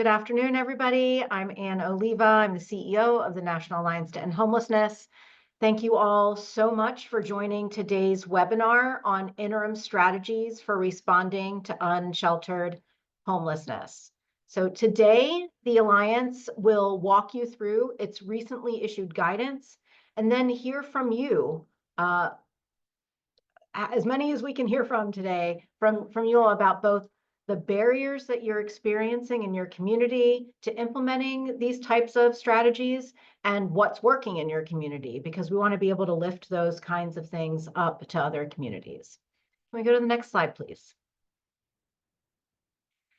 Good afternoon, everybody. I'm Ann Oliva. I'm the CEO of the National Alliance to End Homelessness. Thank you all so much for joining today's webinar on interim strategies for responding to unsheltered homelessness. So today, the Alliance will walk you through its recently issued guidance and then hear from you, as many as we can hear from today, from you all about both the barriers that you're experiencing in your community to implementing these types of strategies and what's working in your community, because we want to be able to lift those kinds of things up to other communities. Can we go to the next slide, please?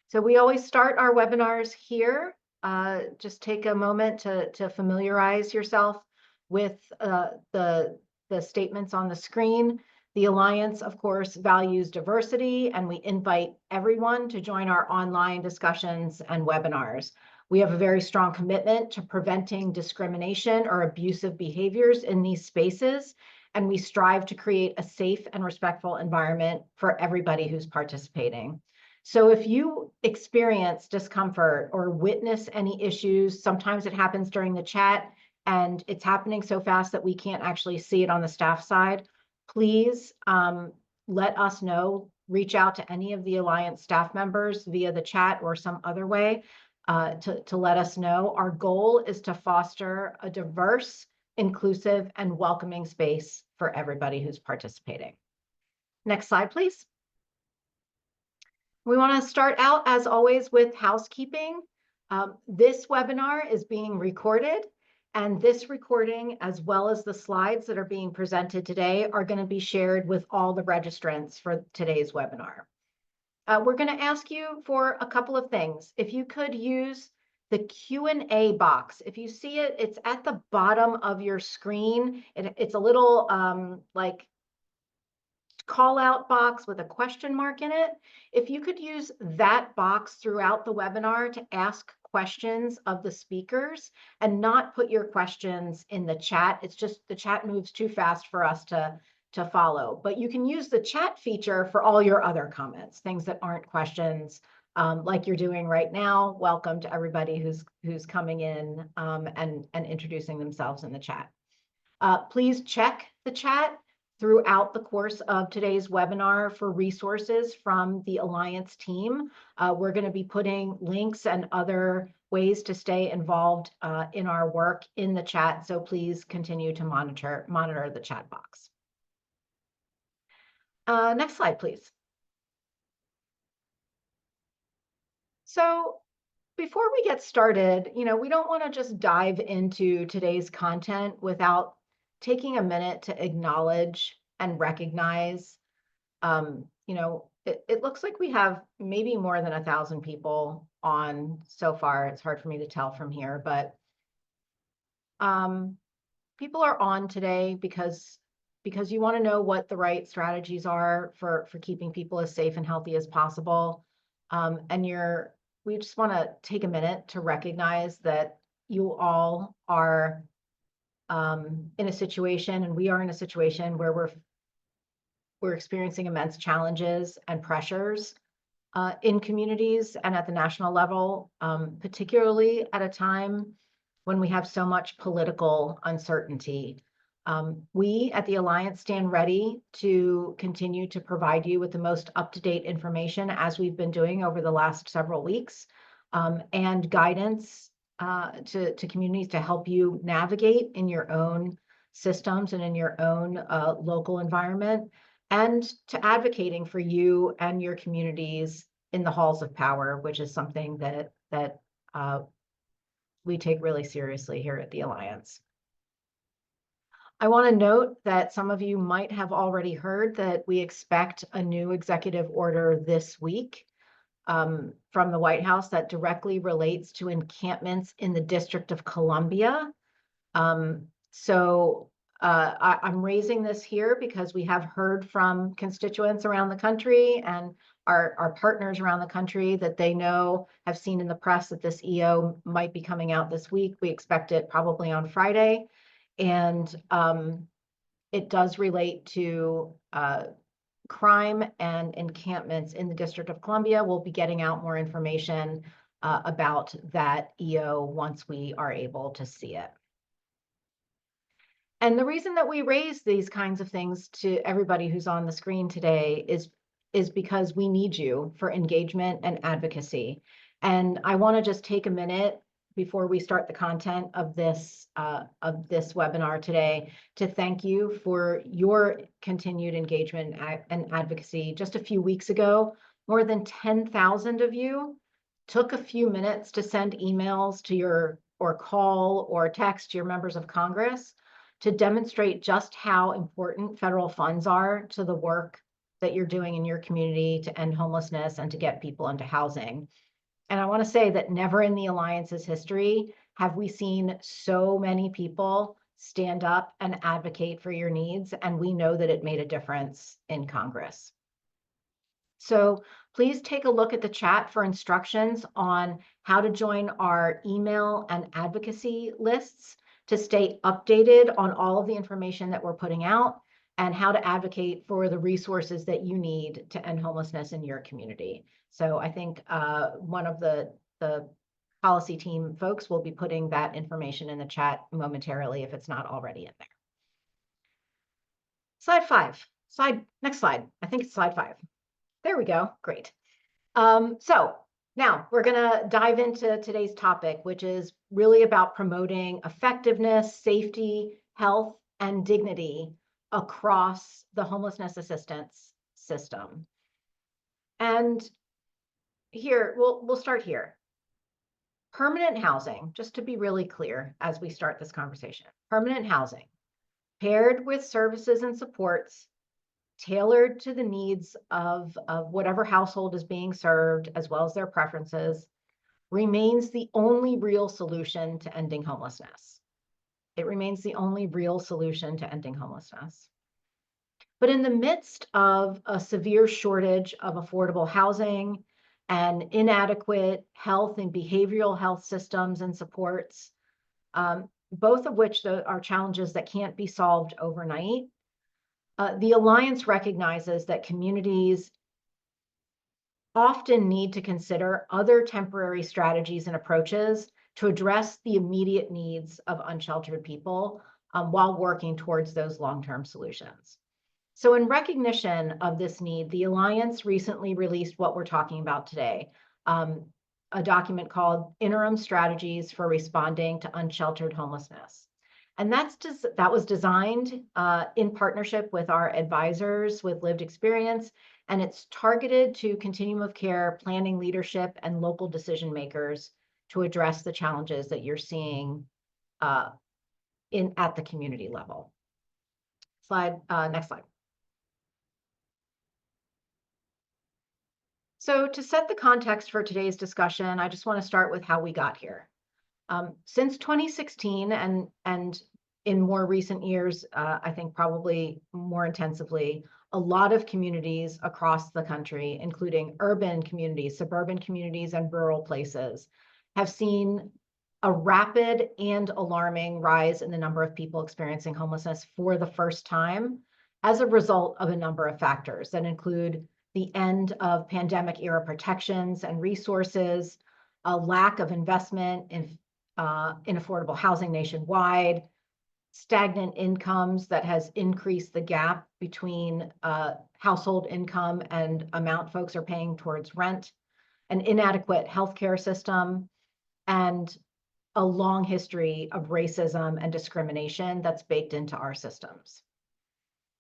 So we always start our webinars here. Just take a moment to familiarize yourself with the statements on the screen. The Alliance, of course, values diversity, and we invite everyone to join our online discussions and webinars. We have a very strong commitment to preventing discrimination or abusive behaviors in these spaces, and we strive to create a safe and respectful environment for everybody who's participating. So if you experience discomfort or witness any issues, sometimes it happens during the chat, and it's happening so fast that we can't actually see it on the staff side. Please let us know, reach out to any of the Alliance staff members via the chat or some other way to let us know. Our goal is to foster a diverse, inclusive, and welcoming space for everybody who's participating. Next slide, please. We want to start out, as always, with housekeeping. This webinar is being recorded. And this recording, as well as the slides that are being presented today, are going to be shared with all the registrants for today's webinar. We're going to ask you for a couple of things. If you could use the Q&A box. If you see it, it's at the bottom of your screen. It's a little like call out box with a question mark in it. If you could use that box throughout the webinar to ask questions of the speakers and not put your questions in the chat. It's just the chat moves too fast for us to follow. But you can use the chat feature for all your other comments, things that aren't questions, like you're doing right now. Welcome to everybody who's coming in and introducing themselves in the chat. Please check the chat throughout the course of today's webinar for resources from the Alliance team. We're going to be putting links and other ways to stay involved in our work in the chat, so please continue to monitor the chat box. Next slide, please. So before we get started, we don't want to just dive into today's content without taking a minute to acknowledge and recognize, it looks like we have maybe more than 1,000 people on so far. It's hard for me to tell from here, but people are on today because you want to know what the right strategies are for keeping people as safe and healthy as possible. We just want to take a minute to recognize that you all are in a situation, and we are in a situation where we're experiencing immense challenges and pressures in communities and at the national level, particularly at a time when we have so much political uncertainty. We at the Alliance stand ready to continue to provide you with the most up-to-date information, as we've been doing over the last several weeks, and guidance to communities to help you navigate in your own systems and in your own local environment, and to advocating for you and your communities in the halls of power, which is something that we take really seriously here at the Alliance. I want to note that some of you might have already heard that we expect a new executive order this week from the White House that directly relates to encampments in the District of Columbia. I'm raising this here because we have heard from constituents around the country and our partners around the country that they have seen in the press that this EO might be coming out this week. We expect it probably on Friday. And it does relate to crime and encampments in the District of Columbia. We'll be getting out more information about that EO once we are able to see it. And the reason that we raise these kinds of things to everybody who's on the screen today is because we need you for engagement and advocacy. And I want to just take a minute before we start the content of this webinar today to thank you for your continued engagement and advocacy. Just a few weeks ago, more than 10,000 of you took a few minutes to send emails to or call or text your members of Congress to demonstrate just how important federal funds are to the work that you're doing in your community to end homelessness and to get people into housing. And I want to say that never in the Alliance's history have we seen so many people stand up and advocate for your needs, and we know that it made a difference in Congress. So please take a look at the chat for instructions on how to join our email and advocacy lists to stay updated on all of the information that we're putting out and how to advocate for the resources that you need to end homelessness in your community. So I think one of the policy team folks will be putting that information in the chat momentarily if it's not already in there. Slide 5. Next slide. I think it's slide 5. There we go. Great. So now we're going to dive into today's topic, which is really about promoting effectiveness, safety, health, and dignity across the homelessness assistance system. And here, we'll start here. Permanent housing, just to be really clear as we start this conversation, permanent housing paired with services and supports tailored to the needs of whatever household is being served, as well as their preferences, remains the only real solution to ending homelessness. It remains the only real solution to ending homelessness. But in the midst of a severe shortage of affordable housing and inadequate health and behavioral health systems and supports, both of which are challenges that can't be solved overnight, the Alliance recognizes that communities often need to consider other temporary strategies and approaches to address the immediate needs of unsheltered people while working towards those long-term solutions. So in recognition of this need, the Alliance recently released what we're talking about today, a document called Interim Strategies for Responding to Unsheltered Homelessness. And that was designed in partnership with our advisors with lived experience, and it's targeted to continuum of care, planning leadership, and local decision makers to address the challenges that you're seeing at the community level. Next slide. So to set the context for today's discussion, I just want to start with how we got here. Since 2016 and in more recent years, I think probably more intensively, a lot of communities across the country, including urban communities, suburban communities, and rural places, have seen a rapid and alarming rise in the number of people experiencing homelessness for the first time as a result of a number of factors that include the end of pandemic era protections and resources, a lack of investment in affordable housing nationwide, stagnant incomes that has increased the gap between household income and amount folks are paying towards rent, an inadequate healthcare system, and a long history of racism and discrimination that's baked into our systems.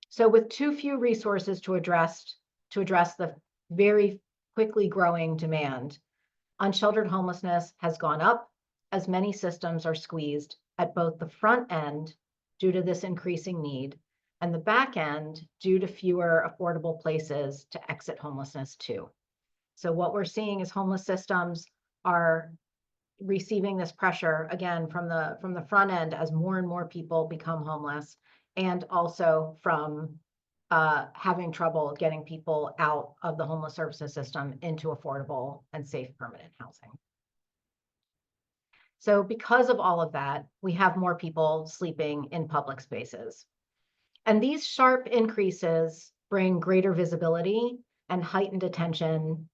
So with too few resources to address the very quickly growing demand, unsheltered homelessness has gone up as many systems are squeezed at both the front end due to this increasing need and the back end due to fewer affordable places to exit homelessness to. So what we're seeing is homeless systems are receiving this pressure again from the front end as more and more people become homeless, and also from having trouble getting people out of the homeless services system into affordable and safe permanent housing. So because of all of that, we have more people sleeping in public spaces. And these sharp increases bring greater visibility and heightened attention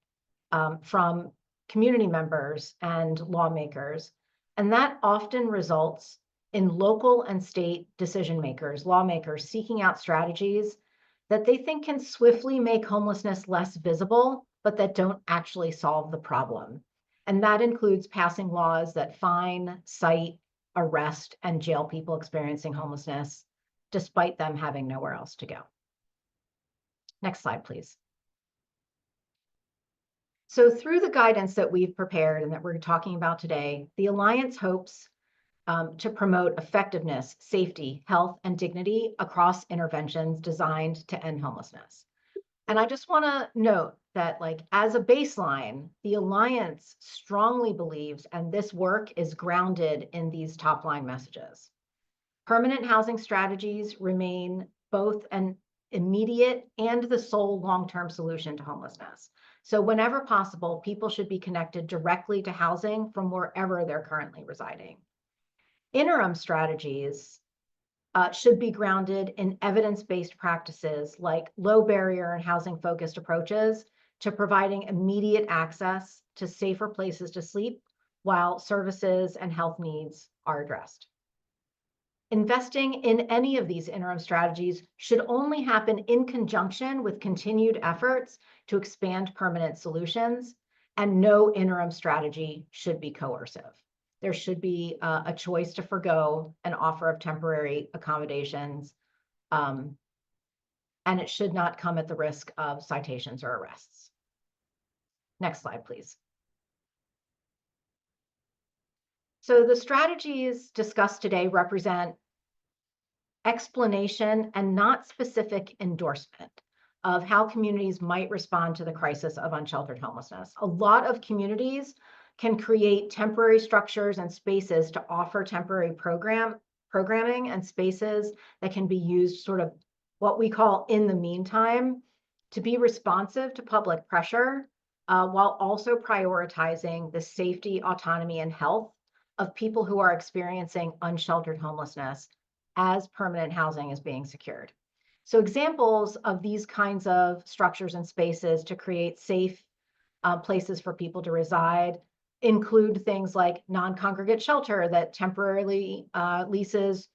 from community members and lawmakers. And that often results in local and state decision makers, lawmakers seeking out strategies that they think can swiftly make homelessness less visible, but that don't actually solve the problem. And that includes passing laws that fine, cite, arrest, and jail people experiencing homelessness, despite them having nowhere else to go. Next slide, please. So through the guidance that we've prepared and that we're talking about today, the Alliance hopes to promote effectiveness, safety, health, and dignity across interventions designed to end homelessness. And I just want to note that, like, as a baseline, the Alliance strongly believes, and this work is grounded in these top line messages. Permanent housing strategies remain both an immediate and the sole long-term solution to homelessness. So whenever possible, people should be connected directly to housing from wherever they're currently residing. Interim strategies should be grounded in evidence-based practices like low barrier and housing-focused approaches to providing immediate access to safer places to sleep while services and health needs are addressed. Investing in any of these interim strategies should only happen in conjunction with continued efforts to expand permanent solutions, and no interim strategy should be coercive. There should be a choice to forgo an offer of temporary accommodations, and it should not come at the risk of citations or arrests. Next slide, please. So the strategies discussed today represent explanation and not specific endorsement of how communities might respond to the crisis of unsheltered homelessness. A lot of communities can create temporary structures and spaces to offer temporary programming and spaces that can be used sort of what we call in the meantime to be responsive to public pressure, while also prioritizing the safety, autonomy, and health of people who are experiencing unsheltered homelessness as permanent housing is being secured. So examples of these kinds of structures and spaces to create safe places for people to reside include things like non-congregate shelter that temporarily leases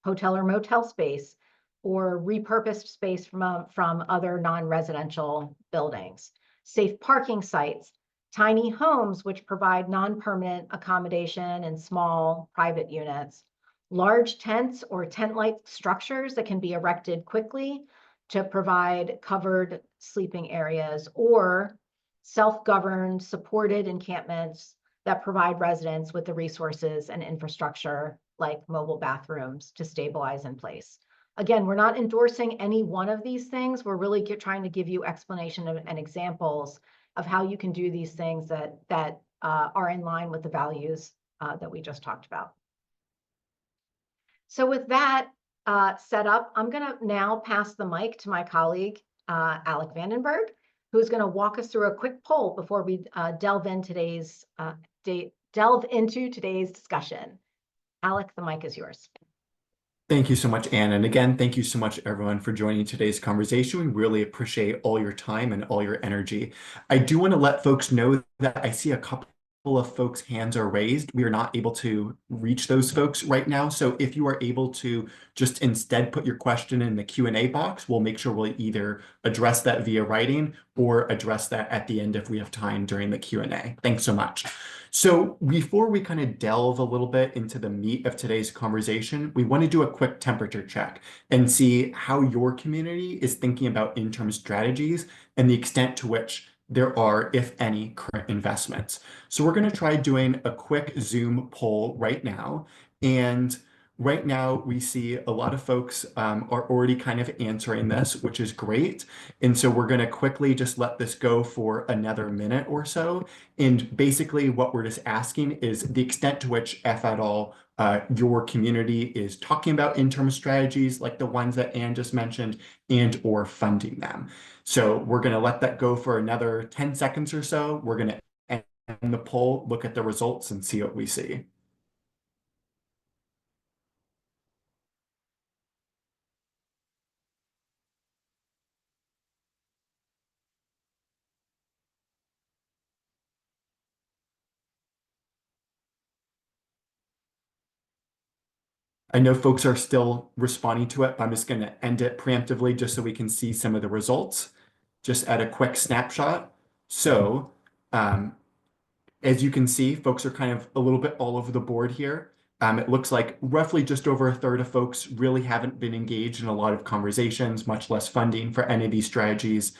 hotel or motel space, or repurposed space from other non-residential buildings, safe parking sites, tiny homes which provide non-permanent accommodation in small private units, large tents or tent-like structures that can be erected quickly to provide covered sleeping areas, or self-governed, supported encampments that provide residents with the resources and infrastructure like mobile bathrooms to stabilize in place. Again, we're not endorsing any one of these things. We're really trying to give you explanation and examples of how you can do these things that are in line with the values that we just talked about. So with that set up, I'm going to now pass the mic to my colleague, Alec Vandenberg, who's going to walk us through a quick poll before we delve into today's discussion. Alec, the mic is yours. Thank you so much, Anne. And again, thank you so much, everyone, for joining today's conversation. We really appreciate all your time and all your energy. I do want to let folks know that I see a couple of folks' hands are raised. We are not able to reach those folks right now. So if you are able to just instead put your question in the Q&A box, we'll make sure we'll either address that via writing or address that at the end if we have time during the Q&A. Thanks so much. So before we kind of delve a little bit into the meat of today's conversation, we want to do a quick temperature check and see how your community is thinking about interim strategies and the extent to which there are, if any, current investments. So we're going to try doing a quick Zoom poll right now. And right now, we see a lot of folks are already kind of answering this, which is great. And so we're going to quickly just let this go for another minute or so. And basically, what we're just asking is the extent to which, if at all, your community is talking about interim strategies like the ones that Anne just mentioned and or funding them. So we're going to let that go for another 10 seconds or so. We're going to end the poll, look at the results, and see what we see. I know folks are still responding to it, but I'm just going to end it preemptively just so we can see some of the results, just at a quick snapshot. So, um, as you can see, folks are kind of a little bit all over the board here. It looks like roughly just over a third of folks really haven't been engaged in a lot of conversations, much less funding for any of these strategies.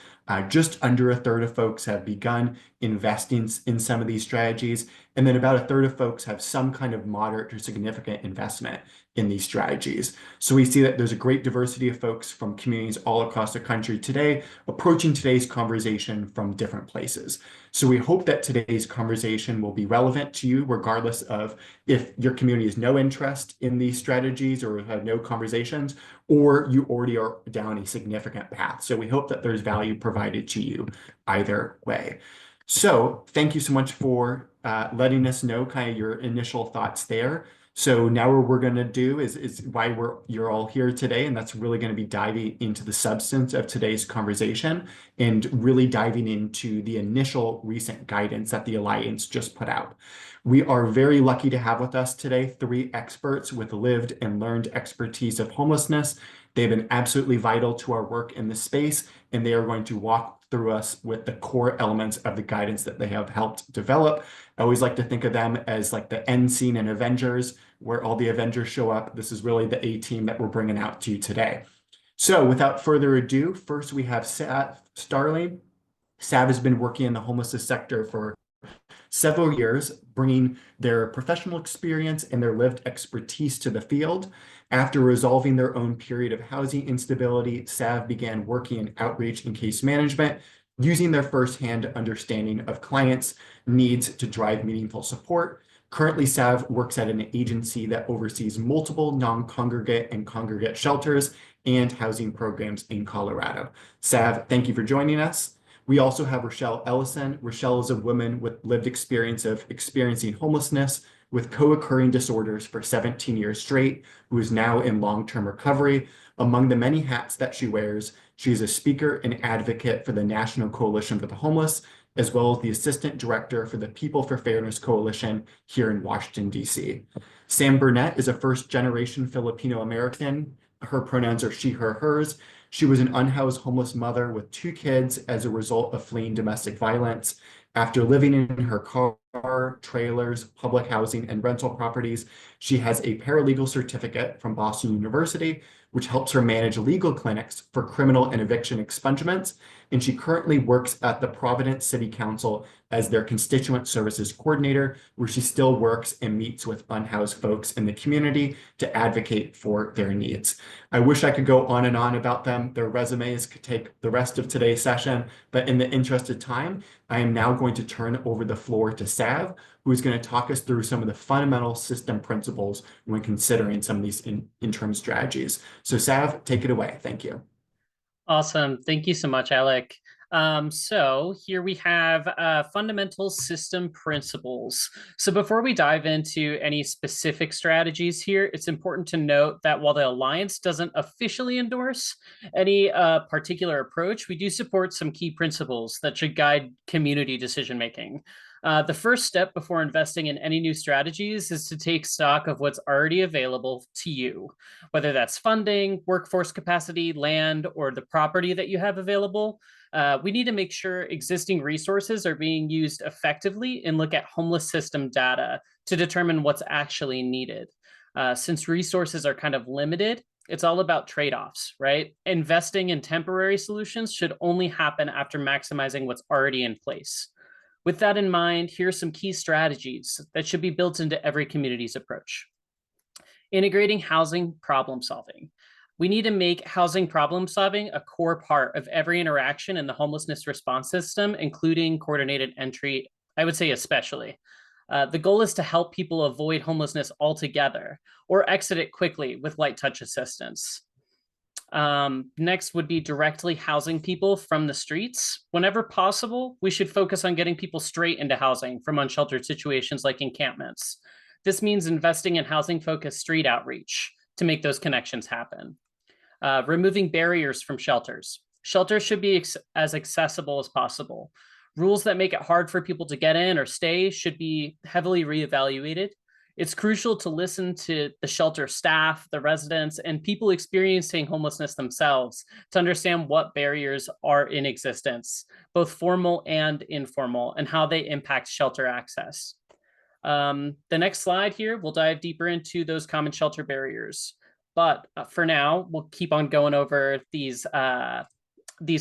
Just under a third of folks have begun investing in some of these strategies. And then about a third of folks have some kind of moderate or significant investment in these strategies. So we see that there's a great diversity of folks from communities all across the country today, approaching today's conversation from different places. So we hope that today's conversation will be relevant to you, regardless of if your community has no interest in these strategies or have no conversations, or you already are down a significant path. So we hope that there's value provided to you either way. So thank you so much for letting us know kind of your initial thoughts there. So now what we're going to do is why you're all here today, and that's really going to be diving into the substance of today's conversation and really diving into the initial recent guidance that the Alliance just put out. We are very lucky to have with us today 3 experts with lived and learned expertise of homelessness. They've been absolutely vital to our work in this space, and they are going to walk through us with the core elements of the guidance that they have helped develop. I always like to think of them as like the end scene in Avengers, where all the Avengers show up. This is really the A team that we're bringing out to you today. So without further ado, first we have Sav Starling. Sav has been working in the homelessness sector for several years, bringing their professional experience and their lived expertise to the field. After resolving their own period of housing instability, Sav began working in outreach and case management, using their firsthand understanding of clients' needs to drive meaningful support. Currently, Sav works at an agency that oversees multiple non-congregate and congregate shelters and housing programs in Colorado. Sav, thank you for joining us. We also have Rochelle Ellison. Rochelle is a woman with lived experience of experiencing homelessness with co-occurring disorders for 17 years straight, who is now in long-term recovery. Among the many hats that she wears, she is a speaker and advocate for the National Coalition for the Homeless, as well as the assistant director for the People for Fairness Coalition here in Washington, D.C. Sam Burnett is a first-generation Filipino American. Her pronouns are she, her, hers. She was an unhoused homeless mother with 2 kids as a result of fleeing domestic violence. After living in her car, trailers, public housing, and rental properties, she has a paralegal certificate from Boston University, which helps her manage legal clinics for criminal and eviction expungements. And she currently works at the Providence City Council as their constituent services coordinator, where she still works and meets with unhoused folks in the community to advocate for their needs. I wish I could go on and on about them. Their resumes could take the rest of today's session, but in the interest of time, I am now going to turn over the floor to Sav, who is going to talk us through some of the fundamental system principles when considering some of these interim strategies. So Sav, take it away. Thank you. Awesome. Thank you so much, Alec. So here we have fundamental system principles. So before we dive into any specific strategies here, it's important to note that while the Alliance doesn't officially endorse any particular approach, we do support some key principles that should guide community decision-making. The first step before investing in any new strategies is to take stock of what's already available to you, whether that's funding, workforce capacity, land, or the property that you have available. We need to make sure existing resources are being used effectively and look at homeless system data to determine what's actually needed. Since resources are kind of limited, it's all about trade-offs, right? Investing in temporary solutions should only happen after maximizing what's already in place. With that in mind, here are some key strategies that should be built into every community's approach. Integrating housing problem solving. We need to make housing problem solving a core part of every interaction in the homelessness response system, including coordinated entry, I would say especially. The goal is to help people avoid homelessness altogether or exit it quickly with light touch assistance. Next would be directly housing people from the streets. Whenever possible, we should focus on getting people straight into housing from unsheltered situations like encampments. This means investing in housing-focused street outreach to make those connections happen. Removing barriers from shelters. Shelters should be as accessible as possible. Rules that make it hard for people to get in or stay should be heavily reevaluated. It's crucial to listen to the shelter staff, the residents, and people experiencing homelessness themselves to understand what barriers are in existence, both formal and informal, and how they impact shelter access. The next slide here, we'll dive deeper into those common shelter barriers. But for now, we'll keep on going over these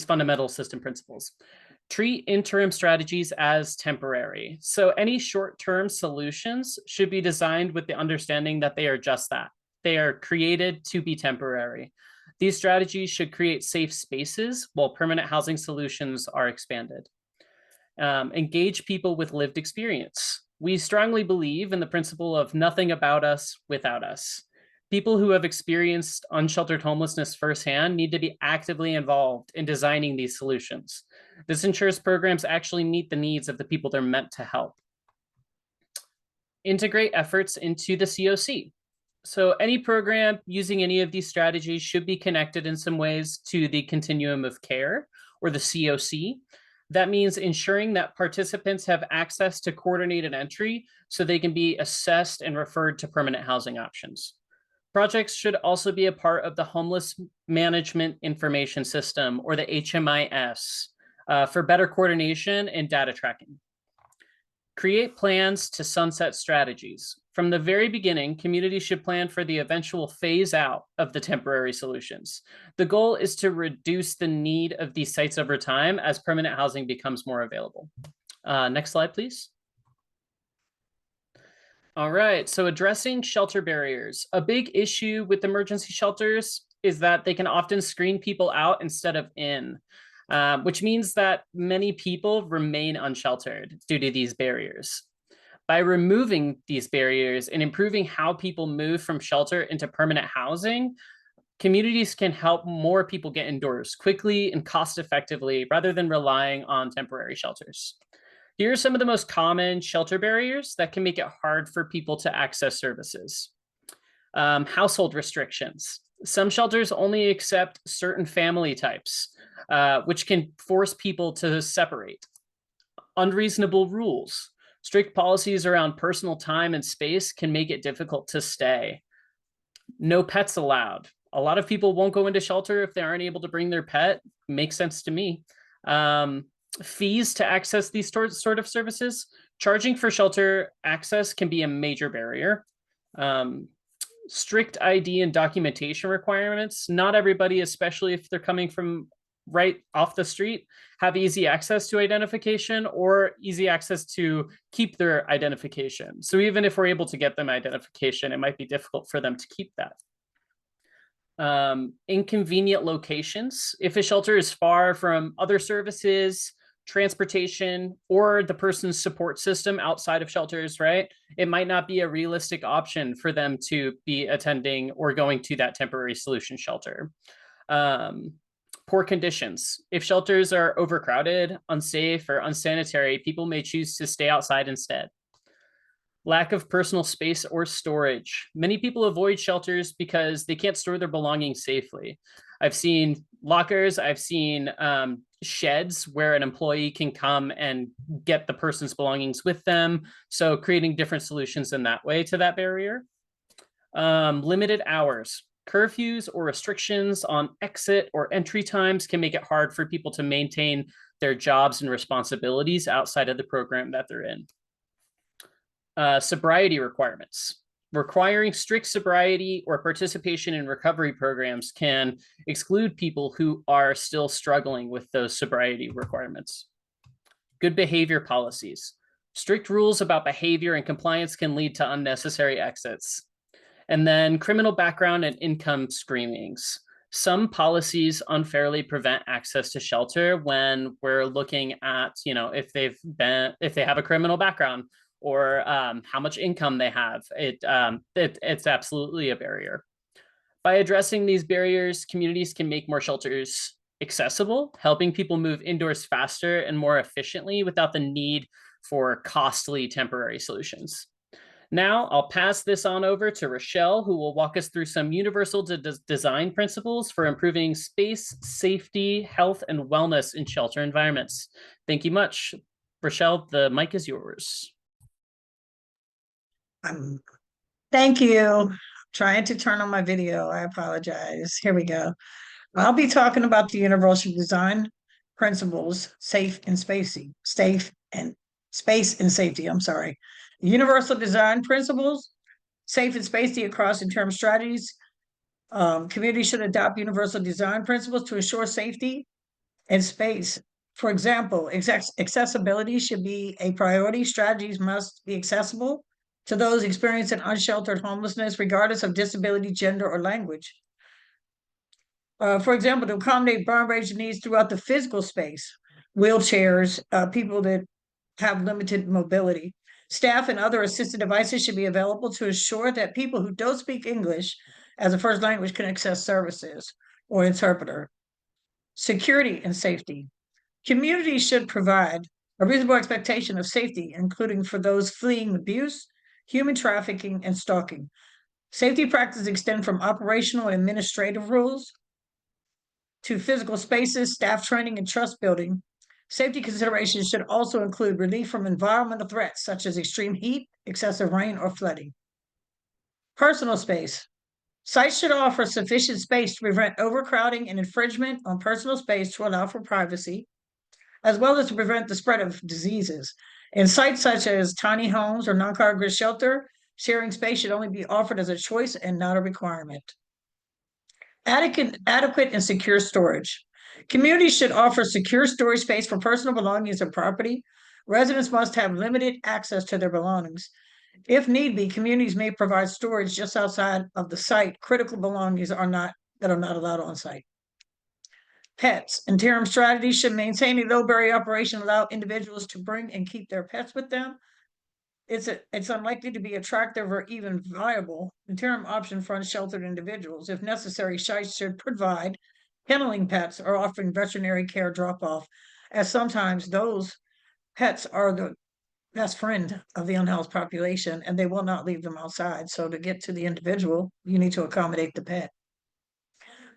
fundamental system principles. Treat interim strategies as temporary. So any short-term solutions should be designed with the understanding that they are just that. They are created to be temporary. These strategies should create safe spaces while permanent housing solutions are expanded. Engage people with lived experience. We strongly believe in the principle of nothing about us without us. People who have experienced unsheltered homelessness firsthand need to be actively involved in designing these solutions. This ensures programs actually meet the needs of the people they're meant to help. Integrate efforts into the COC. So any program using any of these strategies should be connected in some ways to the continuum of care, or the COC. That means ensuring that participants have access to coordinated entry so they can be assessed and referred to permanent housing options. Projects should also be a part of the Homeless Management Information System, or the HMIS, for better coordination and data tracking. Create plans to sunset strategies. From the very beginning, communities should plan for the eventual phase out of the temporary solutions. The goal is to reduce the need of these sites over time as permanent housing becomes more available. Next slide, please. All right, so addressing shelter barriers. A big issue with emergency shelters is that they can often screen people out instead of in, which means that many people remain unsheltered due to these barriers. By removing these barriers and improving how people move from shelter into permanent housing, communities can help more people get indoors quickly and cost effectively rather than relying on temporary shelters. Here are some of the most common shelter barriers that can make it hard for people to access services. Household restrictions. Some shelters only accept certain family types, which can force people to separate. Unreasonable rules. Strict policies around personal time and space can make it difficult to stay. No pets allowed. A lot of people won't go into shelter if they aren't able to bring their pet. Makes sense to me. Fees to access these sort of services. Charging for shelter access can be a major barrier. Strict ID and documentation requirements. Not everybody, especially if they're coming from right off the street, have easy access to identification or easy access to keep their identification. So even if we're able to get them identification, it might be difficult for them to keep that. Inconvenient locations. If a shelter is far from other services, transportation, or the person's support system outside of shelters, right? It might not be a realistic option for them to be attending or going to that temporary solution shelter. Poor conditions. If shelters are overcrowded, unsafe, or unsanitary, people may choose to stay outside instead. Lack of personal space or storage. Many people avoid shelters because they can't store their belongings safely. I've seen lockers, I've seen sheds where an employee can come and get the person's belongings with them. So creating different solutions in that way to that barrier. Limited hours. Curfews or restrictions on exit or entry times can make it hard for people to maintain their jobs and responsibilities outside of the program that they're in. Sobriety requirements. Requiring strict sobriety or participation in recovery programs can exclude people who are still struggling with those sobriety requirements. Good behavior policies. Strict rules about behavior and compliance can lead to unnecessary exits. And then criminal background and income screenings. Some policies unfairly prevent access to shelter when we're looking at, if they have a criminal background or how much income they have. It's absolutely a barrier. By addressing these barriers, communities can make more shelters accessible, helping people move indoors faster and more efficiently without the need for costly temporary solutions. Now I'll pass this on over to Rochelle, who will walk us through some universal design principles for improving space, safety, health, and wellness in shelter environments. Thank you much. Rochelle, the mic is yours. Thank you. Trying to turn on my video. I apologize. Here we go. I'll be talking about the universal design principles, safe and space and safety. I'm sorry. Universal design principles, safe and safety across interim strategies. Communities should adopt universal design principles to ensure safety and space. For example, accessibility should be a priority. Strategies must be accessible to those experiencing unsheltered homelessness, regardless of disability, gender, or language. For example, to accommodate burn rage needs throughout the physical space, wheelchairs, people that have limited mobility. Staff and other assistive devices should be available to ensure that people who don't speak English as a first language can access services or interpreter. Security and safety. Communities should provide a reasonable expectation of safety, including for those fleeing abuse, human trafficking, and stalking. Safety practices extend from operational and administrative rules to physical spaces, staff training, and trust building. Safety considerations should also include relief from environmental threats such as extreme heat, excessive rain, or flooding. Personal space. Sites should offer sufficient space to prevent overcrowding and infringement on personal space to allow for privacy, as well as to prevent the spread of diseases. In sites such as tiny homes or non-congregate shelter, sharing space should only be offered as a choice and not a requirement. Adequate and secure storage. Communities should offer secure storage space for personal belongings and property. Residents must have limited access to their belongings. If need be, communities may provide storage just outside of the site. Critical belongings are not allowed on site. Pets. Interim strategies should maintain a low barrier operation, allow individuals to bring and keep their pets with them. It's unlikely to be attractive or even viable interim option for unsheltered individuals. If necessary, sites should provide kenneling pets or offering veterinary care drop-off, as sometimes those pets are the best friend of the unhoused population and they will not leave them outside. So to get to the individual, you need to accommodate the pet.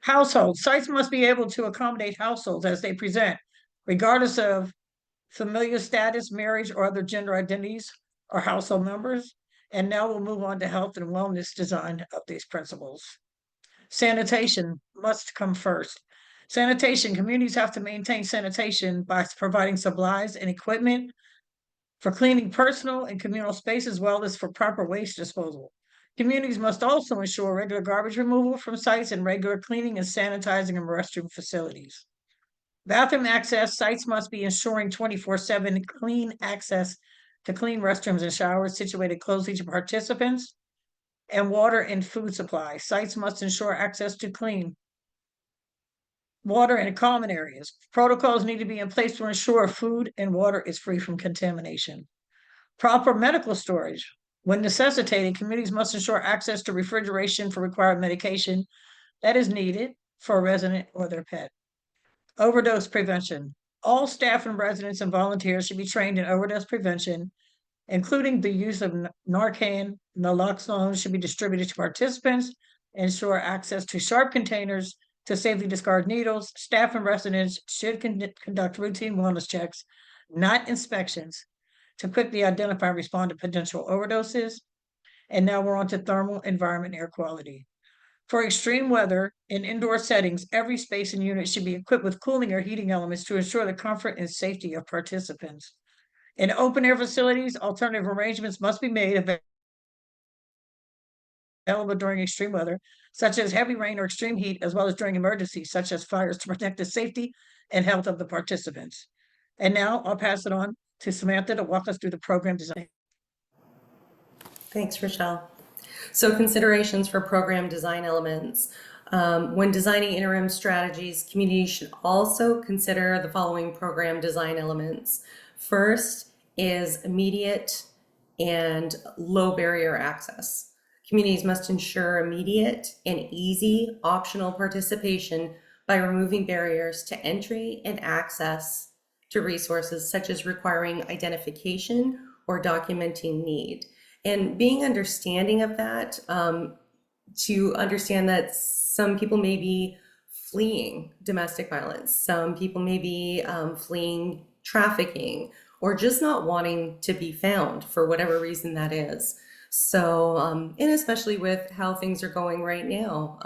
Households. Sites must be able to accommodate households as they present, regardless of familial status, marriage, or other gender identities or household members. And now we'll move on to health and wellness design of these principles. Sanitation must come first. Sanitation, communities have to maintain sanitation by providing supplies and equipment for cleaning personal and communal space, as well as for proper waste disposal. Communities must also ensure regular garbage removal from sites and regular cleaning and sanitizing of restroom facilities. Bathroom access. Sites must be ensuring 24/7 clean access to clean restrooms and showers situated closely to participants, and water and food supply. Sites must ensure access to clean water in common areas. Protocols need to be in place to ensure food and water is free from contamination. Proper medical storage. When necessitated, communities must ensure access to refrigeration for required medication that is needed for a resident or their pet. Overdose prevention. All staff and residents and volunteers should be trained in overdose prevention, including the use of Narcan, naloxone should be distributed to participants, ensure access to sharp containers to safely discard needles. Staff and residents should conduct routine wellness checks, not inspections, to quickly identify and respond to potential overdoses. And now we're on to thermal environment air quality. For extreme weather in indoor settings, every space and unit should be equipped with cooling or heating elements to ensure the comfort and safety of participants. In open air facilities, alternative arrangements must be made available during extreme weather, such as heavy rain or extreme heat, as well as during emergencies, such as fires, to protect the safety and health of the participants. And now I'll pass it on to Samantha to walk us through the program design. Thanks, Rochelle. So considerations for program design elements. When designing interim strategies, communities should also consider the following program design elements. First is immediate and low barrier access. Communities must ensure immediate and easy optional participation by removing barriers to entry and access to resources, such as requiring identification or documenting need. And being understanding of that, to understand that some people may be fleeing domestic violence, some people may be fleeing trafficking, or just not wanting to be found for whatever reason that is. So, and especially with how things are going right now,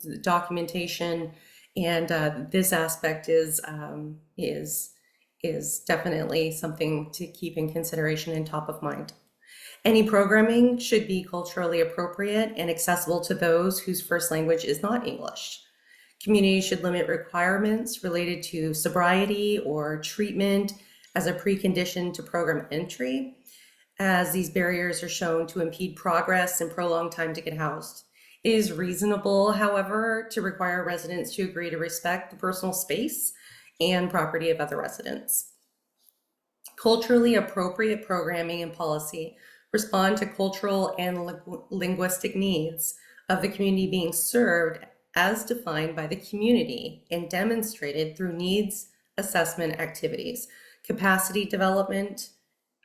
the documentation and this aspect is definitely something to keep in consideration and top of mind. Any programming should be culturally appropriate and accessible to those whose first language is not English. Communities should limit requirements related to sobriety or treatment as a precondition to program entry, as these barriers are shown to impede progress and prolong time to get housed. It is reasonable, however, to require residents to agree to respect the personal space and property of other residents. Culturally appropriate programming and policy respond to cultural and linguistic needs of the community being served as defined by the community and demonstrated through needs assessment activities, capacity development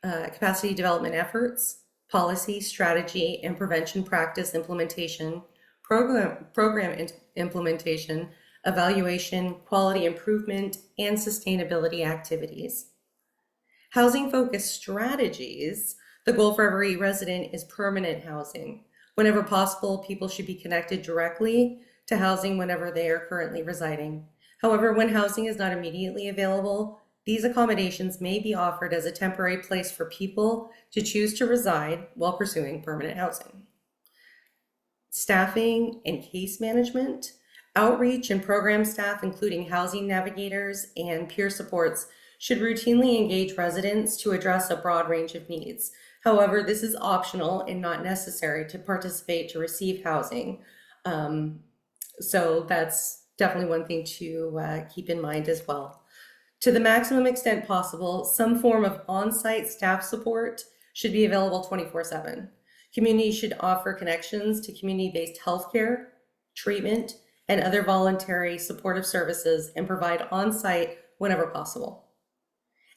efforts, policy, strategy, and prevention practice implementation, program implementation, evaluation, quality improvement, and sustainability activities. Housing-focused strategies. The goal for every resident is permanent housing. Whenever possible, people should be connected directly to housing whenever they are currently residing. However, when housing is not immediately available, these accommodations may be offered as a temporary place for people to choose to reside while pursuing permanent housing. Staffing and case management. Outreach and program staff, including housing navigators and peer supports, should routinely engage residents to address a broad range of needs. However, this is optional and not necessary to participate to receive housing. So that's definitely one thing to keep in mind as well. To the maximum extent possible, some form of on-site staff support should be available 24/7. Communities should offer connections to community-based healthcare, treatment, and other voluntary supportive services and provide on-site whenever possible.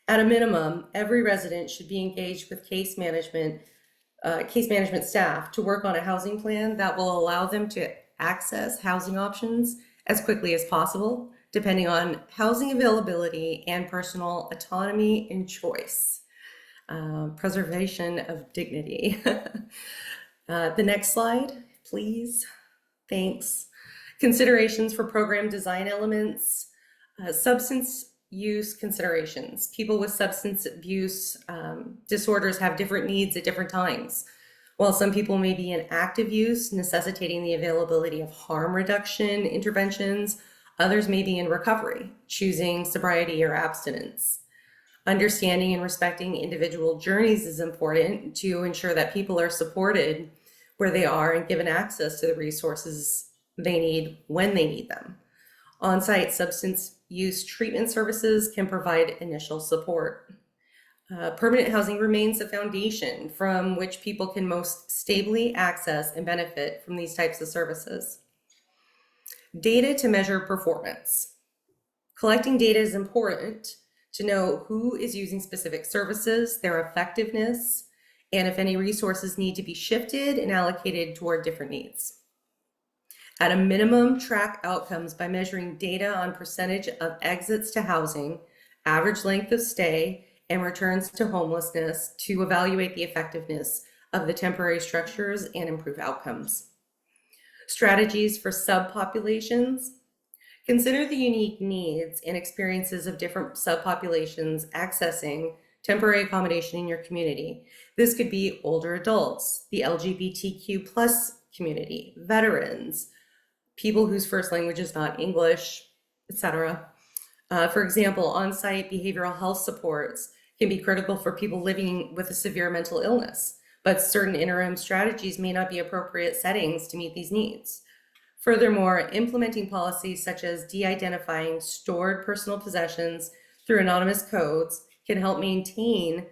At a minimum, every resident should be engaged with case management staff to work on a housing plan that will allow them to access housing options as quickly as possible, depending on housing availability and personal autonomy and choice. Preservation of dignity. The next slide, please. Thanks. Considerations for program design elements. Substance use considerations. People with substance abuse disorders have different needs at different times. While some people may be in active use, necessitating the availability of harm reduction interventions, others may be in recovery, choosing sobriety or abstinence. Understanding and respecting individual journeys is important to ensure that people are supported where they are and given access to the resources they need when they need them. On-site substance use treatment services can provide initial support. Permanent housing remains the foundation from which people can most stably access and benefit from these types of services. Data to measure performance. Collecting data is important to know who is using specific services, their effectiveness, and if any resources need to be shifted and allocated toward different needs. At a minimum, track outcomes by measuring data on percentage of exits to housing, average length of stay, and returns to homelessness to evaluate the effectiveness of the temporary structures and improve outcomes. Strategies for subpopulations. Consider the unique needs and experiences of different subpopulations accessing temporary accommodation in your community. This could be older adults, the LGBTQ+ community, veterans, people whose first language is not English, etc. For example, on-site behavioral health supports can be critical for people living with a severe mental illness, but certain interim strategies may not be appropriate settings to meet these needs. Furthermore, implementing policies such as de-identifying stored personal possessions through anonymous codes can help maintain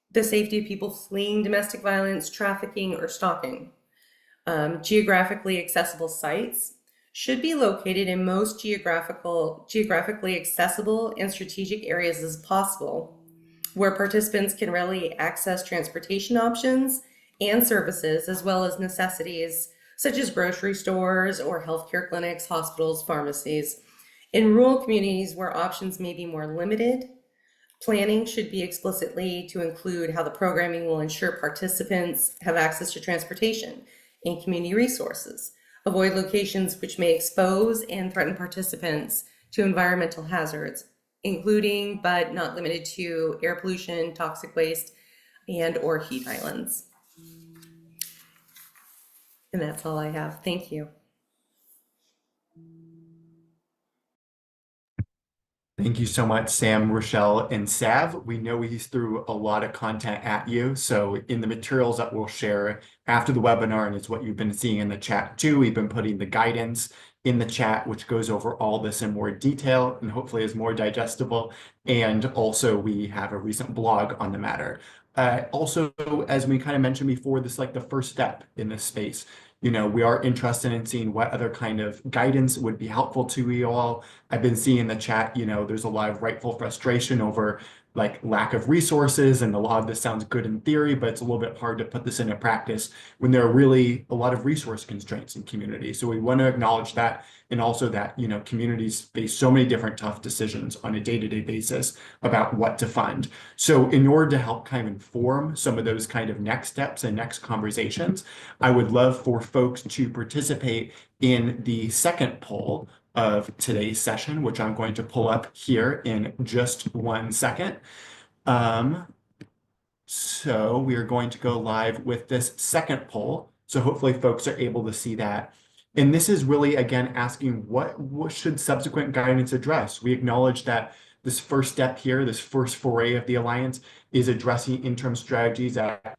the safety of people fleeing domestic violence, trafficking, or stalking. Geographically accessible sites should be located in most geographically accessible and strategic areas as possible, where participants can readily access transportation options and services, as well as necessities such as grocery stores or healthcare clinics, hospitals, pharmacies. In rural communities where options may be more limited, Planning should be explicitly to include how the programming will ensure participants have access to transportation and community resources. Avoid locations which may expose and threaten participants to environmental hazards, including but not limited to air pollution, toxic waste, and or heat islands. And that's all I have. Thank you. Thank you so much, Sam, Rochelle, and Sav. We know he's threw a lot of content at you. So in the materials that we'll share after the webinar, and it's what you've been seeing in the chat too, we've been putting the guidance in the chat, which goes over all this in more detail and hopefully is more digestible. And also we have a recent blog on the matter. Also, as we kind of mentioned before, this is like the first step in this space. You know, we are interested in seeing what other kind of guidance would be helpful to you all. I've been seeing in the chat, you know, there's a lot of rightful frustration over like lack of resources, and a lot of this sounds good in theory, but it's a little bit hard to put this into practice when there are really a lot of resource constraints in communities. So we want to acknowledge that, and also that, you know, communities face so many different tough decisions on a day-to-day basis about what to fund. So in order to help kind of inform some of those kind of next steps and next conversations, I would love for folks to participate in the second poll of today's session, which I'm going to pull up here in just 1 second. So we are going to go live with this second poll. So hopefully folks are able to see that. And this is really, again, asking what should subsequent guidance address? We acknowledge that this first step here, this first foray of the Alliance, is addressing interim strategies at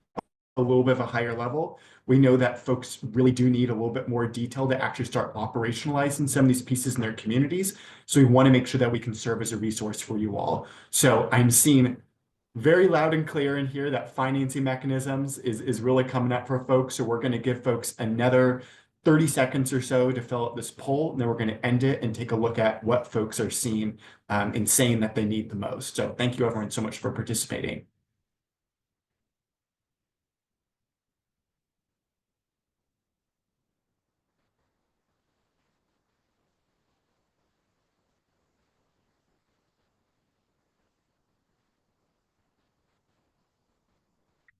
a little bit of a higher level. We know that folks really do need a little bit more detail to actually start operationalizing some of these pieces in their communities. So we want to make sure that we can serve as a resource for you all. So I'm seeing very loud and clear in here that financing mechanisms is really coming up for folks. So we're going to give folks another 30 seconds or so to fill out this poll, and then we're going to end it and take a look at what folks are seeing and saying that they need the most. So thank you everyone so much for participating.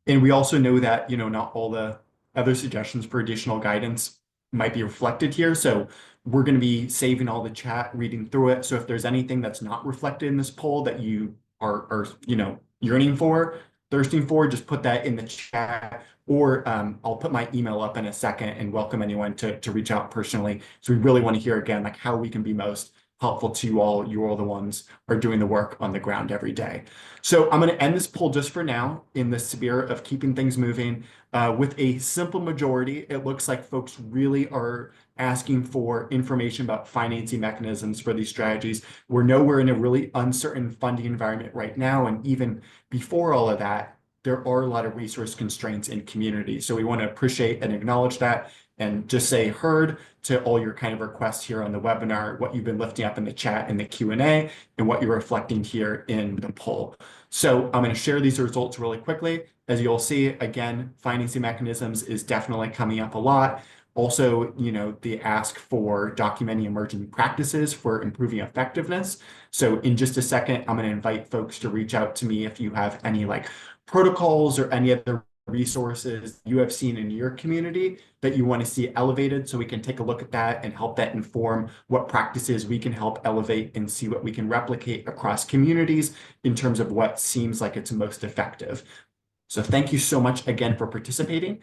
And we also know that, you know, not all the other suggestions for additional guidance might be reflected here. So we're going to be saving all the chat, reading through it. So if there's anything that's not reflected in this poll that you are you know, yearning for, thirsting for, just put that in the chat, or I'll put my email up in a second and welcome anyone to reach out personally. So we really want to hear again, like how we can be most helpful to you all. You're all the ones who are doing the work on the ground every day. So I'm going to end this poll just for now in the spirit of keeping things moving. With a simple majority, it looks like folks really are asking for information about financing mechanisms for these strategies. We know we're in a really uncertain funding environment right now, and even before all of that, there are a lot of resource constraints in communities. So we want to appreciate and acknowledge that, and just say heard to all your kind of requests here on the webinar, what you've been lifting up in the chat and the Q&A, and what you're reflecting here in the poll. So I'm going to share these results really quickly. As you'll see, again, financing mechanisms is definitely coming up a lot. Also, you know, the ask for documenting emerging practices for improving effectiveness. So in just a second, I'm going to invite folks to reach out to me if you have any like protocols or any other resources you have seen in your community that you want to see elevated, so we can take a look at that and help that inform what practices we can help elevate and see what we can replicate across communities in terms of what seems like it's most effective. So thank you so much again for participating.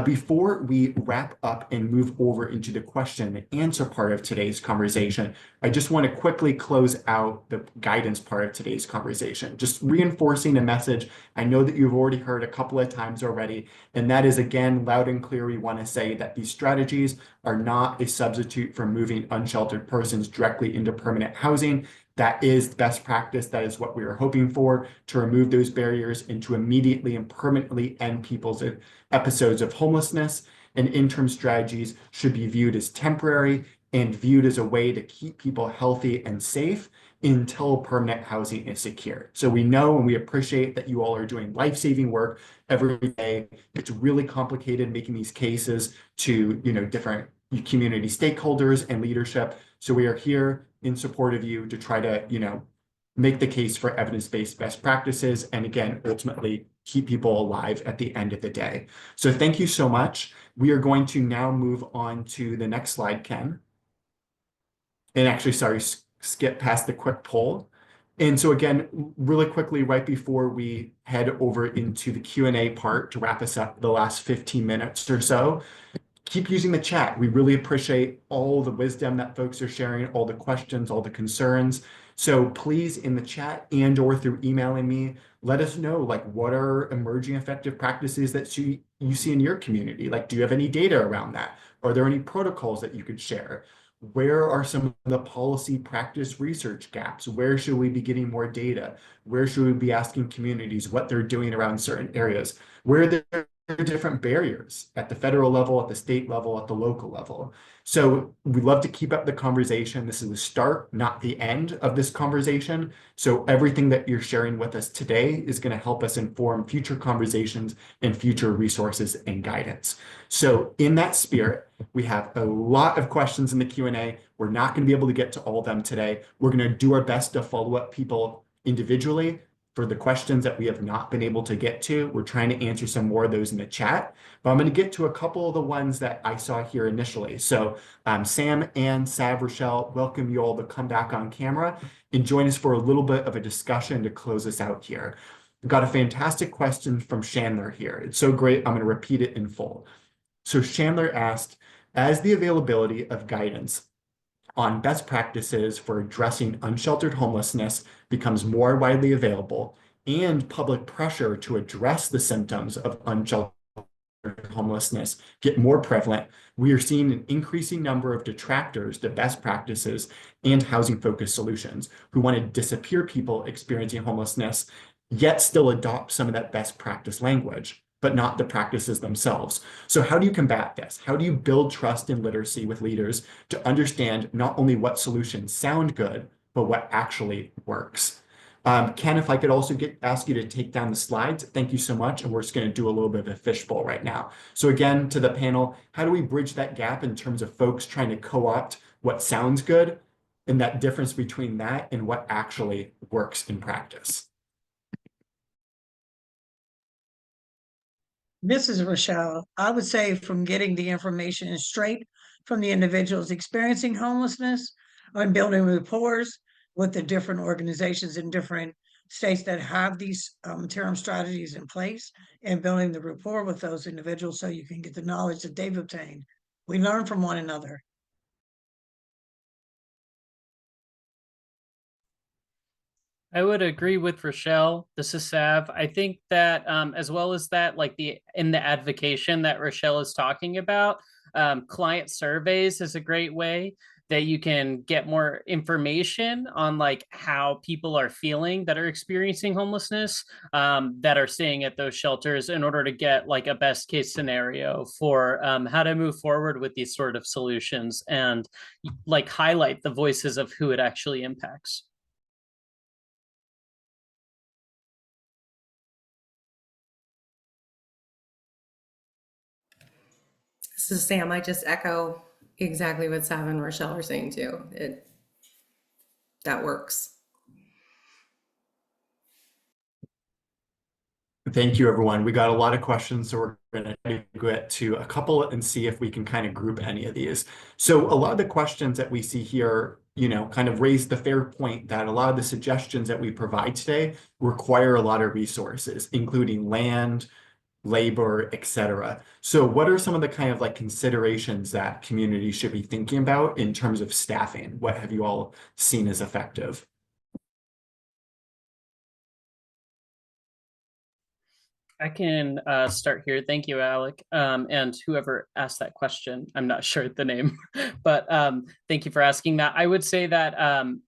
Before we wrap up and move over into the question and answer part of today's conversation, I just want to quickly close out the guidance part of today's conversation, just reinforcing a message I know that you've already heard a couple of times already, and that is, again, loud and clear, we want to say that these strategies are not a substitute for moving unsheltered persons directly into permanent housing. That is best practice. That is what we are hoping for, to remove those barriers and to immediately and permanently end people's episodes of homelessness. And interim strategies should be viewed as temporary and viewed as a way to keep people healthy and safe until permanent housing is secure. So we know and we appreciate that you all are doing life-saving work every day. It's really complicated making these cases to, you know, different community stakeholders and leadership. So we are here in support of you to try to, you know, make the case for evidence-based best practices, and again, ultimately keep people alive at the end of the day. So thank you so much. We are going to now move on to the next slide, Ken. And actually, sorry, skip past the quick poll. And so again, really quickly, right before we head over into the Q&A part to wrap us up the last 15 minutes or so, keep using the chat. We really appreciate all the wisdom that folks are sharing, all the questions, all the concerns. So please, in the chat and or through emailing me, let us know, like, what are emerging effective practices that you see in your community? Like, do you have any data around that? Are there any protocols that you could share? Where are some of the policy practice research gaps? Where should we be getting more data? Where should we be asking communities what they're doing around certain areas? Where there are different barriers at the federal level, at the state level, at the local level. So we love to keep up the conversation. This is the start, not the end of this conversation. So everything that you're sharing with us today is going to help us inform future conversations and future resources and guidance. So in that spirit, we have a lot of questions in the Q&A. We're not going to be able to get to all of them today. We're going to do our best to follow up people individually for the questions that we have not been able to get to. We're trying to answer some more of those in the chat, but I'm going to get to a couple of the ones that I saw here initially. So Sam, Ann, Sav, Rochelle, welcome you all to come back on camera and join us for a little bit of a discussion to close us out here. We've got a fantastic question from Chandler here. It's so great, I'm going to repeat it in full. So Chandler asked, as the availability of guidance on best practices for addressing unsheltered homelessness becomes more widely available, and public pressure to address the symptoms of unsheltered homelessness get more prevalent, we are seeing an increasing number of detractors to best practices and housing-focused solutions who want to disappear people experiencing homelessness, yet still adopt some of that best practice language, but not the practices themselves. So how do you combat this? How do you build trust and literacy with leaders to understand not only what solutions sound good, but what actually works? Ken, if I could also ask you to take down the slides, thank you so much. And we're just going to do a little bit of a fishbowl right now. So again, to the panel, how do we bridge that gap in terms of folks trying to co-opt what sounds good and that difference between that and what actually works in practice? This is Rochelle. I would say from getting the information straight from the individuals experiencing homelessness and building rapport with the different organizations in different states that have these interim strategies in place, and building the rapport with those individuals so you can get the knowledge that they've obtained. We learn from one another. I would agree with Rochelle. This is Sav. I think that as well as that, like in the advocation that Rochelle is talking about, client surveys is a great way that you can get more information on like how people are feeling that are experiencing homelessness, that are staying at those shelters, in order to get like a best case scenario for how to move forward with these sort of solutions, and like highlight the voices of who it actually impacts. This is Sam. I just echo exactly what Sav and Rochelle are saying too. That works. Thank you, everyone. We got a lot of questions, so we're going to get to a couple and see if we can kind of group any of these. So a lot of the questions that we see here, kind of raise the fair point that a lot of the suggestions that we provide today require a lot of resources, including land, labor, etc. So what are some of the kind of like considerations that communities should be thinking about in terms of staffing? What have you all seen as effective? I can start here. Thank you, Alec. And whoever asked that question, I'm not sure the name, but thank you for asking that. I would say that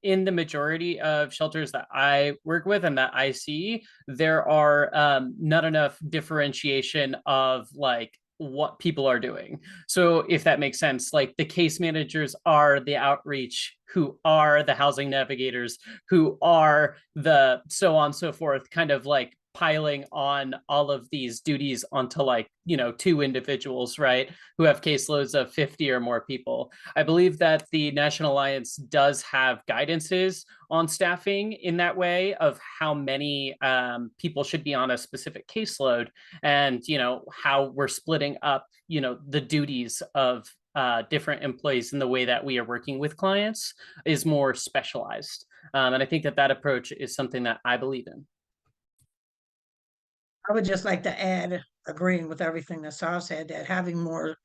in the majority of shelters that I work with and that I see, there are not enough differentiation of like what people are doing. So if that makes sense, like the case managers are the outreach, who are the housing navigators, who are the so on and so forth, kind of like piling on all of these duties onto, like, you know, 2 individuals, right, who have caseloads of 50 or more people. I believe that the National Alliance does have guidances on staffing in that way of how many people should be on a specific caseload, and, you know, how we're splitting up, you know, the duties of different employees in the way that we are working with clients is more specialized. And I think that that approach is something that I believe in. I would just like to add, agreeing with everything that Sal said, that having more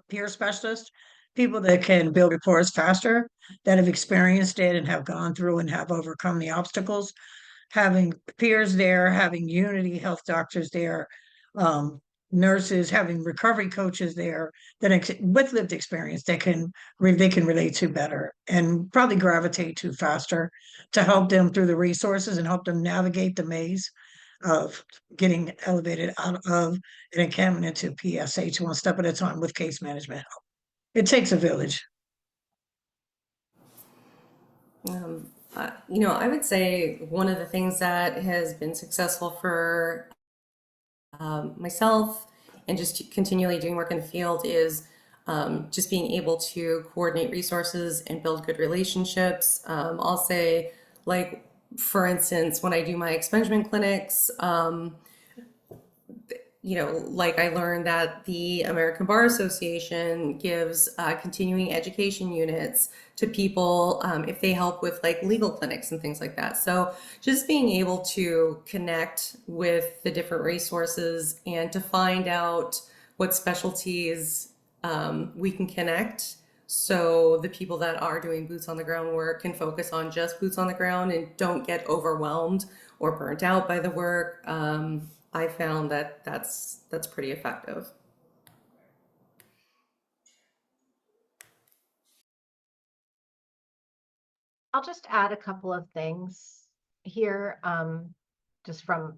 peer specialists, people that can build rapport faster, that have experienced it and have gone through and have overcome the obstacles, having peers there, having Unity health doctors there, nurses, having recovery coaches there that with lived experience that they can relate to better and probably gravitate to faster to help them through the resources and help them navigate the maze of getting elevated out of an encampment into PSH one step at a time with case management help. It takes a village. You know, I would say one of the things that has been successful for myself and just continually doing work in the field is just being able to coordinate resources and build good relationships. I'll say, like, for instance, when I do my expungement clinics, you know, like, I learned that the American Bar Association gives continuing education units to people if they help with, like, legal clinics and things like that. So just being able to connect with the different resources and to find out what specialties we can connect, so the people that are doing boots on the ground work can focus on just boots on the ground and don't get overwhelmed or burnt out by the work. I found that that's pretty effective. I'll just add a couple of things here, just from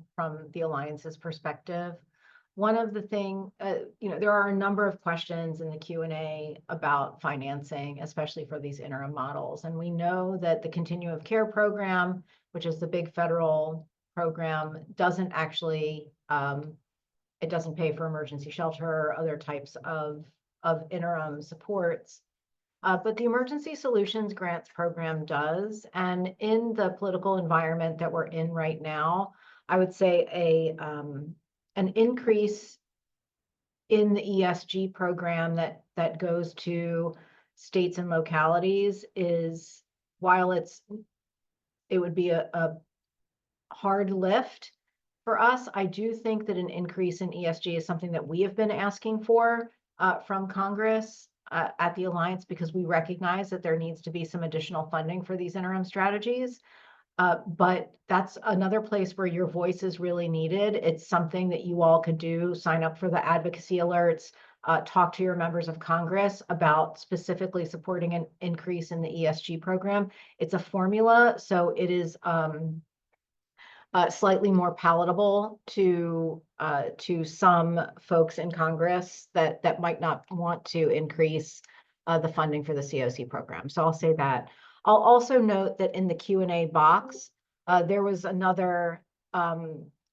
the Alliance's perspective. One of the you know, there are a number of questions in the Q&A about financing, especially for these interim models. And we know that the Continuum of Care program, which is the big federal program, doesn't actually, it doesn't pay for emergency shelter or other types of interim supports. But the Emergency Solutions Grants Program does. And in the political environment that we're in right now, I would say an increase in the ESG program that goes to states and localities is, while it would be a hard lift for us, I do think that an increase in ESG is something that we have been asking for from Congress at the Alliance, because we recognize that there needs to be some additional funding for these interim strategies. But that's another place where your voice is really needed. It's something that you all could do. Sign up for the advocacy alerts, talk to your members of Congress about specifically supporting an increase in the ESG program. It's a formula, so it is slightly more palatable to some folks in Congress that might not want to increase the funding for the COC program. So I'll say that. I'll also note that in the Q&A box, there was another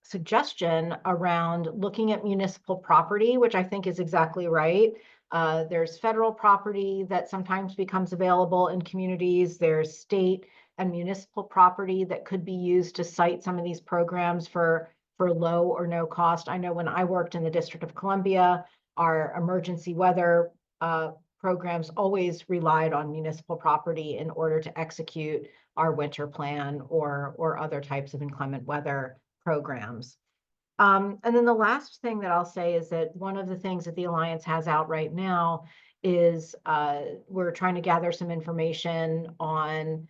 suggestion around looking at municipal property, which I think is exactly right. There's federal property that sometimes becomes available in communities. There's state and municipal property that could be used to site some of these programs for low or no cost. I know when I worked in the District of Columbia, our emergency weather programs always relied on municipal property in order to execute our winter plan or other types of inclement weather programs. And then the last thing that I'll say is that one of the things that the Alliance has out right now is we're trying to gather some information on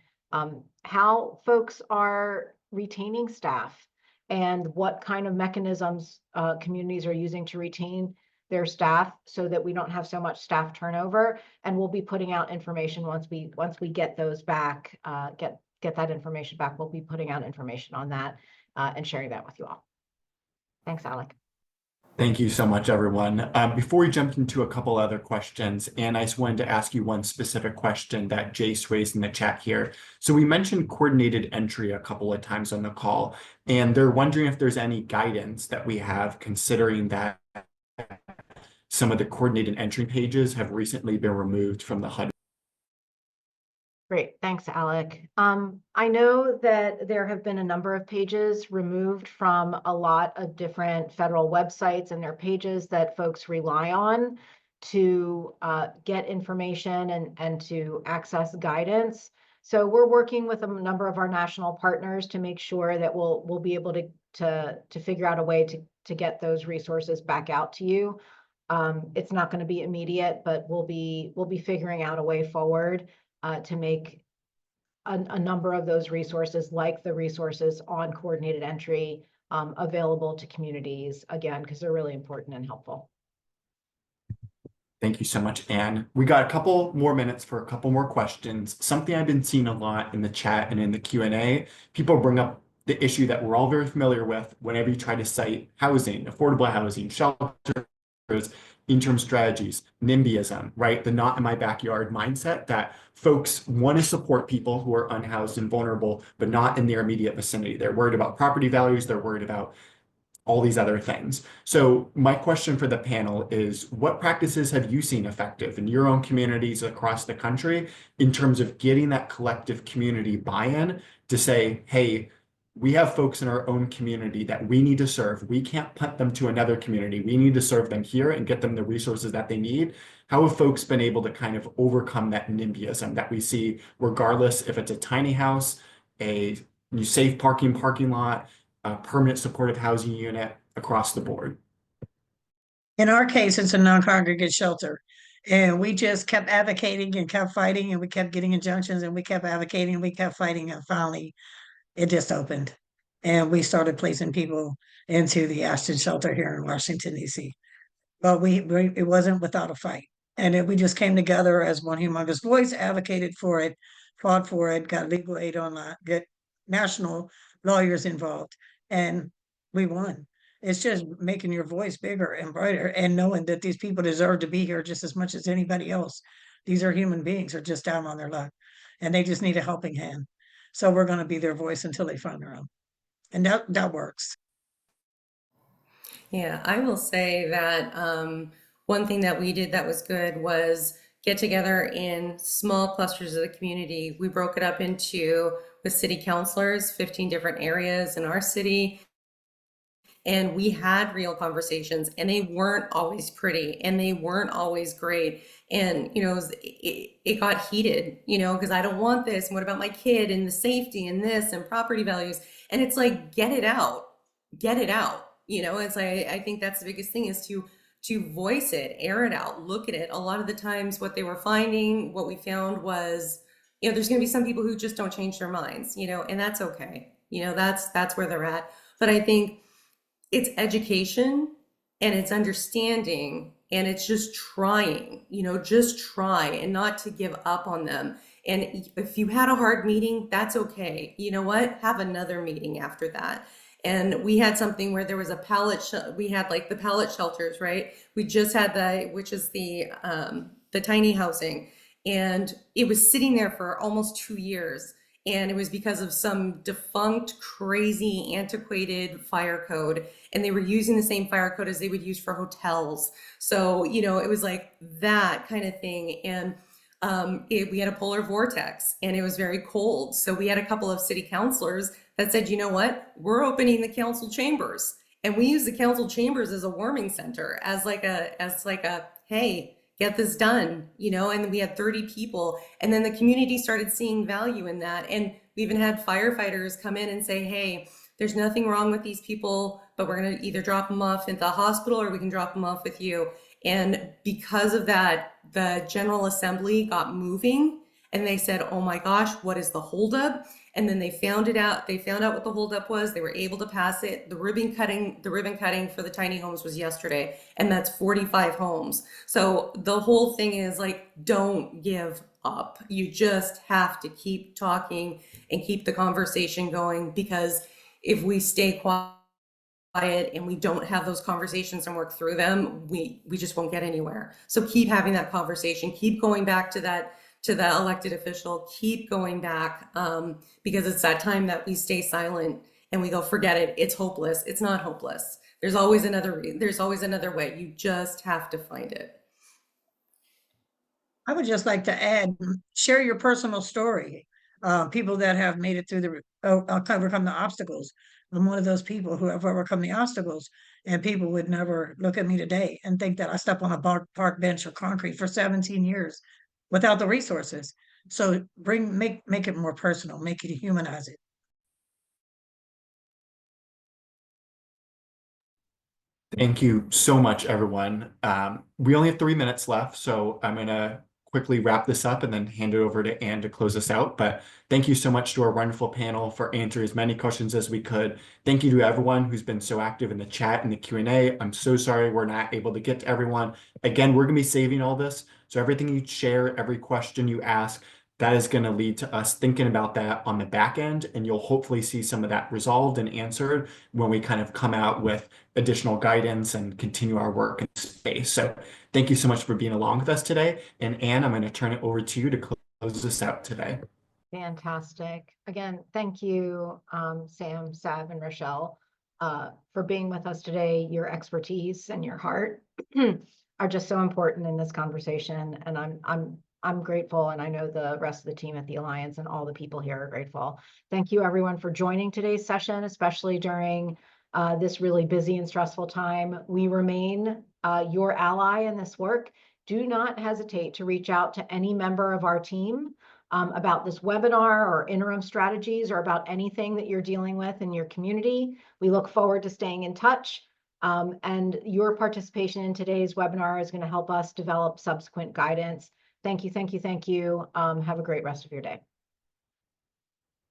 how folks are retaining staff and what kind of mechanisms communities are using to retain their staff so that we don't have so much staff turnover. And we'll be putting out information once we get those back, get that information back. We'll be putting out information on that and sharing that with you all. Thanks, Alec. Thank you so much, everyone. Before we jump into a couple other questions, and I just wanted to ask you one specific question that Jace raised in the chat here. So we mentioned coordinated entry a couple of times on the call, and they're wondering if there's any guidance that we have considering that some of the coordinated entry pages have recently been removed from the HUD. Great, thanks, Alec. I know that there have been a number of pages removed from a lot of different federal websites, and they're pages that folks rely on to get information and to access guidance. So we're working with a number of our national partners to make sure that we'll be able to figure out a way to get those resources back out to you. It's not going to be immediate, but we'll be figuring out a way forward to make a number of those resources, like the resources on coordinated entry, available to communities, again, because they're really important and helpful. Thank you so much, Anne. We got a couple more minutes for a couple more questions. Something I've been seeing a lot in the chat and in the Q&A, people bring up the issue that we're all very familiar with whenever you try to cite housing, affordable housing, shelters, interim strategies, NIMBYism, right? The not in my backyard mindset that folks want to support people who are unhoused and vulnerable, but not in their immediate vicinity. They're worried about property values. They're worried about all these other things. So my question for the panel is, what practices have you seen effective in your own communities across the country in terms of getting that collective community buy-in to say, hey, we have folks in our own community that we need to serve. We can't punt them to another community. We need to serve them here and get them the resources that they need. How have folks been able to kind of overcome that NIMBYism that we see, regardless if it's a tiny house, a safe parking lot, a permanent supportive housing unit across the board? In our case, it's a non-congregate shelter. And we just kept advocating and kept fighting, and we kept getting injunctions, and we kept advocating and we kept fighting, and finally it just opened. And we started placing people into the Ashton shelter here in Washington, D.C. But it wasn't without a fight. And we just came together as one humongous voice, advocated for it, fought for it, got legal aid online, get national lawyers involved, and we won. It's just making your voice bigger and brighter and knowing that these people deserve to be here just as much as anybody else. These are human beings, are just down on their luck, and they just need a helping hand. So we're going to be their voice until they find their own. And that works. Yeah, I will say that one thing that we did that was good was get together in small clusters of the community. We broke it up into, with city councilors, 15 different areas in our city. And we had real conversations, and they weren't always pretty, and they weren't always great. And, you know, it got heated, you know, because I don't want this. And what about my kid and the safety and this and property values? And it's like, get it out. You know, it's like, I think that's the biggest thing, is to voice it, air it out, look at it. A lot of the times what we found was, you know, there's going to be some people who just don't change their minds, you know, and that's okay. You know, that's where they're at. But I think it's education and it's understanding, and it's just trying, you know, just try and not to give up on them. And if you had a hard meeting, that's okay. You know what? Have another meeting after that. And we had something where there was we had like the pallet shelters, right? We just had which is the tiny housing, and it was sitting there for almost 2 years. And it was because of some defunct, crazy, antiquated fire code. And they were using the same fire code as they would use for hotels. So, you know, it was like that kind of thing. And we had a polar vortex, and it was very cold. So we had a couple of city councilors that said, you know what, we're opening the council chambers. And we use the council chambers as a warming center, as like a, hey, get this done, you know. And we had 30 people, and then the community started seeing value in that. And we even had firefighters come in and say, hey, there's nothing wrong with these people, but we're going to either drop them off at the hospital or we can drop them off with you. And because of that, the General Assembly got moving, and they said, oh my gosh, what is the holdup? And then they found out what the holdup was. They were able to pass it. The ribbon cutting for the tiny homes was yesterday, and that's 45 homes. So the whole thing is like, don't give up. You just have to keep talking and keep the conversation going, because if we stay quiet, quiet and we don't have those conversations and work through them, we just won't get anywhere. So keep having that conversation, keep going back to the elected official, keep going back, because it's that time that we stay silent and we go, forget it, it's hopeless. It's not hopeless. There's always another way. You just have to find it. I would just like to add, share your personal story. People that have made it through overcome the obstacles. I'm one of those people who have overcome the obstacles, and people would never look at me today and think that I stepped on a park bench or concrete for 17 years without the resources. So make it more personal, make it humanize it. Thank you so much, everyone. We only have 3 minutes left, so I'm going to quickly wrap this up and then hand it over to Anne to close us out. But thank you so much to our wonderful panel for answering as many questions as we could. Thank you to everyone who's been so active in the chat and the Q&A. I'm so sorry we're not able to get to everyone. Again, we're going to be saving all this. So everything you share, every question you ask, that is going to lead to us thinking about that on the back end, and you'll hopefully see some of that resolved and answered when we kind of come out with additional guidance and continue our work in space. So thank you so much for being along with us today. And Anne, I'm going to turn it over to you to close this out today. Fantastic. Again, thank you, Sam, Sav, and Rochelle, for being with us today. Your expertise and your heart are just so important in this conversation, and I'm grateful, and I know the rest of the team at the Alliance and all the people here are grateful. Thank you, everyone, for joining today's session, especially during this really busy and stressful time. We remain your ally in this work. Do not hesitate to reach out to any member of our team about this webinar or interim strategies or about anything that you're dealing with in your community. We look forward to staying in touch. And your participation in today's webinar is going to help us develop subsequent guidance. Thank you, thank you, thank you. Have a great rest of your day.